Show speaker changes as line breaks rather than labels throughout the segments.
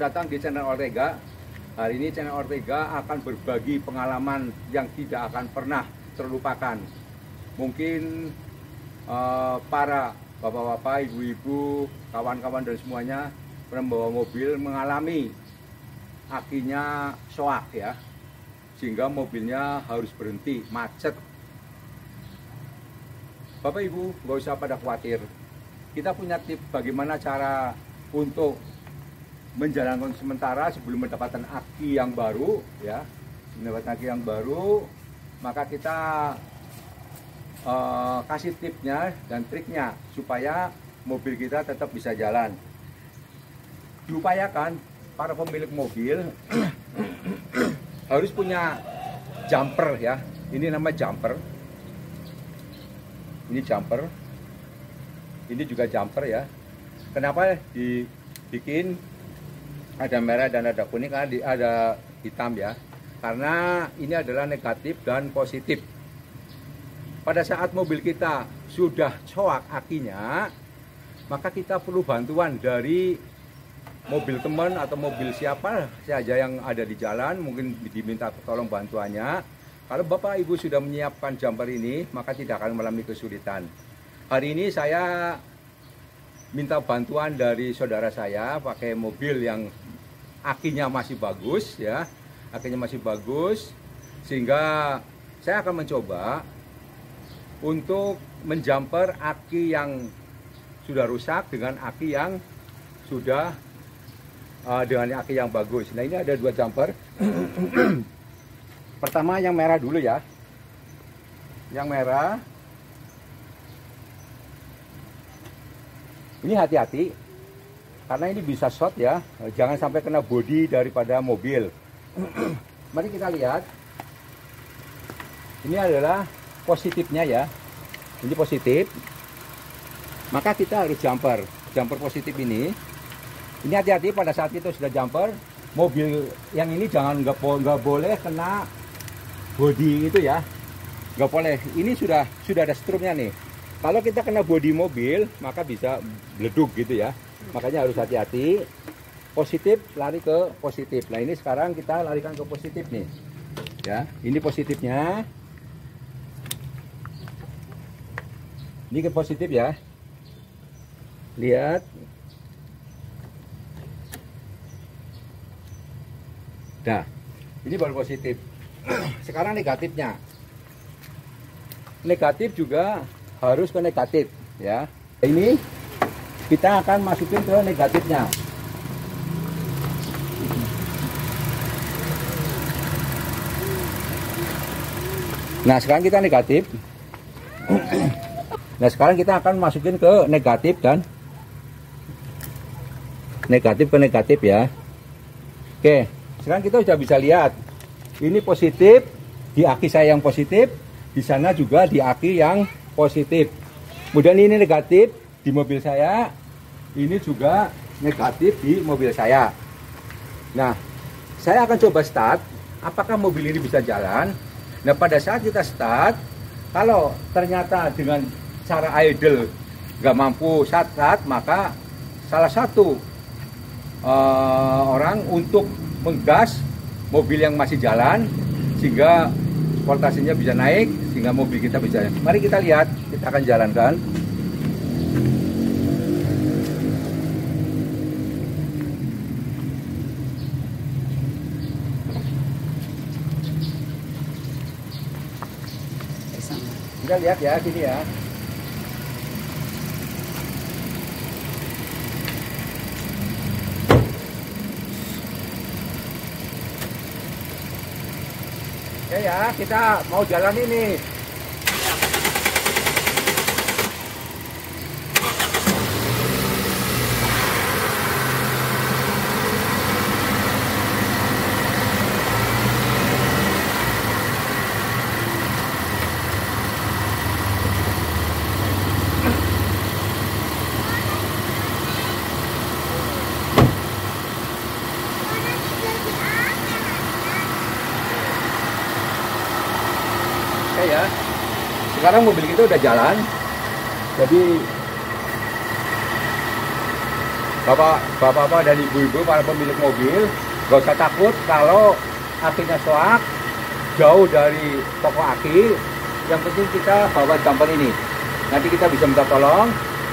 selamat datang di channel Ortega. Hari ini channel Ortega akan berbagi pengalaman yang tidak akan pernah terlupakan. Mungkin para bapak-bapak, ibu-ibu, kawan-kawan dan semuanya pernah membawa mobil mengalami akinya soak ya, sehingga mobilnya harus berhenti, macet. Bapak Ibu nggak usah pada khawatir. Kita punya tips bagaimana cara untuk menjalankan sementara sebelum mendapatkan aki yang baru ya. Mendapatkan aki yang baru, maka kita kasih tipsnya dan triknya supaya mobil kita tetap bisa jalan. Diupayakan para pemilik mobil harus punya jumper ya. Ini nama jumper. Ini jumper. Ini juga jumper ya. Kenapa dibikin ada merah dan ada kuning, ada hitam ya? Karena ini adalah negatif dan positif. Pada saat mobil kita sudah coak akinya, maka kita perlu bantuan dari mobil teman atau mobil siapa saja yang ada di jalan, mungkin diminta tolong bantuannya. Kalau Bapak Ibu sudah menyiapkan jumper ini, maka tidak akan mengalami kesulitan. Hari ini saya minta bantuan dari saudara saya pakai mobil yang akinya masih bagus ya, akinya masih bagus, sehingga saya akan mencoba untuk menjumper aki yang sudah rusak dengan aki yang sudah dengan aki yang bagus. Nah, ini ada dua jumper. Pertama yang merah dulu ya. Yang merah. Ini hati-hati karena ini bisa short ya. Jangan sampai kena bodi daripada mobil. Mari kita lihat. Ini adalah positifnya ya. Ini positif. Maka kita harus jumper positif ini. Ini hati-hati pada saat itu sudah jumper, mobil yang ini jangan nggak boleh kena bodi itu ya, nggak boleh. Ini sudah ada strumnya nih. Kalau kita kena bodi mobil maka bisa meleduk gitu ya. Makanya harus hati-hati. Positif lari ke positif. Nah, ini sekarang kita larikan ke positif nih. Ya, ini positifnya. Ini ke positif ya. Lihat. Nah, ini baru positif. Sekarang negatifnya. Negatif juga harus ke negatif ya. Ini kita akan masukin ke negatifnya. Nah, sekarang kita negatif. Nah, sekarang kita akan masukin ke negatif dan negatif ke negatif ya. Oke, sekarang kita sudah bisa lihat. Ini positif di aki saya yang positif, di sana juga di aki yang positif. Kemudian ini negatif di mobil saya, ini juga negatif di mobil saya. Nah, saya akan coba start, apakah mobil ini bisa jalan. Nah, pada saat kita start, kalau ternyata dengan cara idle nggak mampu start, maka salah satu orang untuk menggas mobil yang masih jalan sehingga voltasenya bisa naik, sehingga mobil kita bisa. Mari kita lihat, kita akan jalankan. Kita lihat ya, sini ya. Ya, kita mau jalan ini. Ya, sekarang mobil kita udah jalan, jadi bapak-bapak dan ibu-ibu para pemilik mobil, gak usah takut kalau akinya soak jauh dari toko aki. Yang penting kita bawa jumper ini, nanti kita bisa minta tolong.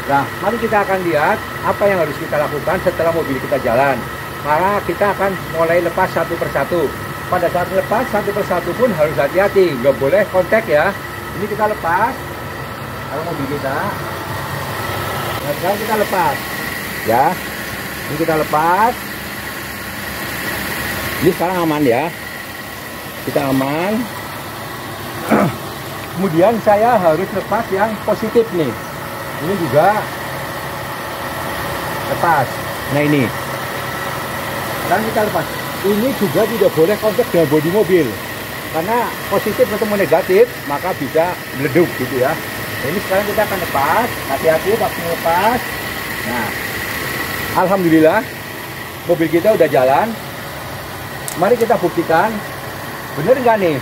Nah, mari kita akan lihat apa yang harus kita lakukan setelah mobil kita jalan. Karena kita akan mulai lepas satu persatu. Pada saat lepas satu persatu pun harus hati-hati, nggak boleh kontak ya. Ini kita lepas kalau mobil kita. Nah, sekarang kita lepas ya. Ini kita lepas. Ini sekarang aman ya. Kita aman. Kemudian saya harus lepas yang positif nih. Ini juga lepas. Nah ini. Sekarang kita lepas. Ini juga tidak boleh kontak dengan bodi mobil. Karena positif ketemu negatif, maka bisa meleduk gitu ya. Nah, ini sekarang kita akan lepas. Hati-hati waktu lepas. Nah, alhamdulillah mobil kita udah jalan. Mari kita buktikan bener nggak nih.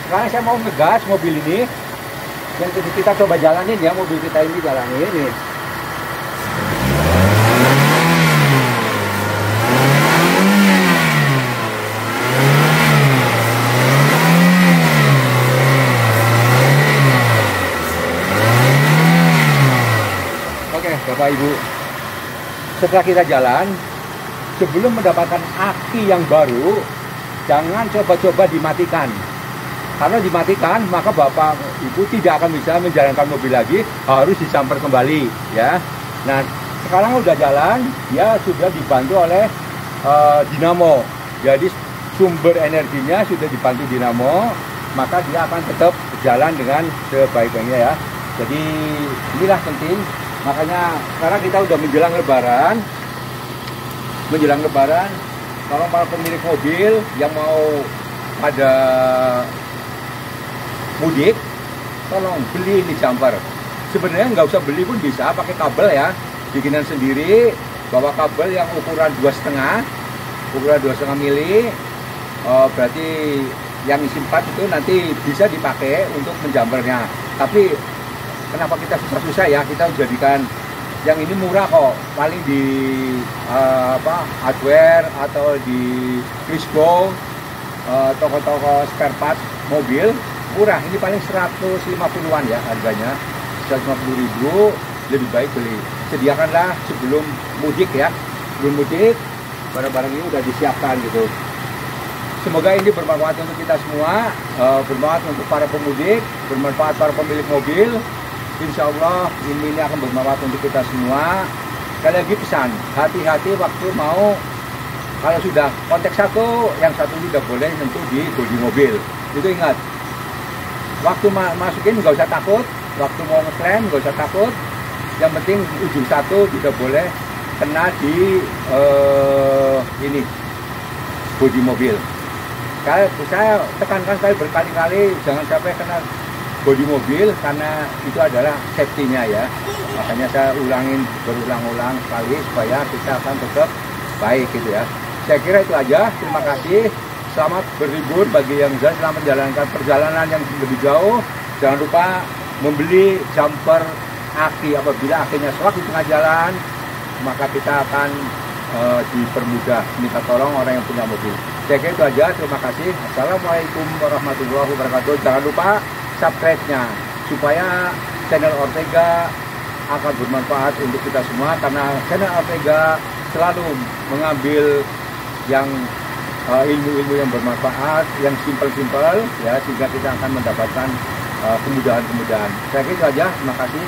Sekarang saya mau ngegas mobil ini. Yang kita coba jalanin ya, mobil kita ini jalanin nih. Oke, Bapak Ibu. Setelah kita jalan, sebelum mendapatkan aki yang baru, jangan coba-coba dimatikan. Karena dimatikan, maka Bapak Ibu tidak akan bisa menjalankan mobil lagi, harus dijumper kembali ya. Nah, sekarang udah jalan, dia sudah dibantu oleh dinamo. Jadi sumber energinya sudah dibantu dinamo, maka dia akan tetap berjalan dengan sebaik-baiknya ya. Jadi inilah penting. Makanya sekarang kita udah menjelang lebaran. Kalau para pemilik mobil yang mau pada mudik, tolong beli ini jumper. Sebenarnya nggak usah beli pun bisa, pakai kabel ya, bikinan sendiri. Bawa kabel yang ukuran 2,5 mili, berarti yang isi 4 itu nanti bisa dipakai untuk menjumpernya. Tapi kenapa kita susah-susah ya, kita jadikan yang ini murah kok, paling di hardware atau di Crisco, toko-toko spare part mobil murah. Ini paling 150-an ya harganya, 150.000. Lebih baik beli, sediakanlah sebelum mudik ya. Sebelum mudik barang-barang ini udah disiapkan gitu. Semoga ini bermanfaat untuk kita semua, bermanfaat untuk para pemudik, bermanfaat para pemilik mobil. Insya Allah ini akan bermanfaat untuk kita semua. Sekali lagi pesan, hati-hati waktu mau, kalau sudah kontak satu, yang satu tidak boleh sentuh di bodi mobil. Itu ingat, waktu masukin nggak usah takut, waktu mau ngeklaim nggak usah takut. Yang penting ujung satu tidak boleh kena di ini bodi mobil. Saya tekankan sekali berkali-kali, jangan sampai kena bodi mobil, karena itu adalah safety-nya ya. Makanya saya ulangin berulang-ulang sekali supaya kita akan tetap baik gitu ya. Saya kira itu aja. Terima kasih. Selamat berlibur bagi yang sedang menjalankan perjalanan yang lebih jauh. Jangan lupa membeli jumper aki. Apabila akinya soak di tengah jalan, maka kita akan dipermudah. Minta tolong orang yang punya mobil. Saya kira itu aja. Terima kasih. Assalamualaikum warahmatullahi wabarakatuh. Jangan lupa subscribe-nya supaya channel Ortega akan bermanfaat untuk kita semua, karena channel Ortega selalu mengambil yang ilmu-ilmu yang bermanfaat, yang simpel-simpel ya, sehingga kita akan mendapatkan kemudahan-kemudahan. Saya kira itu aja. Terima kasih.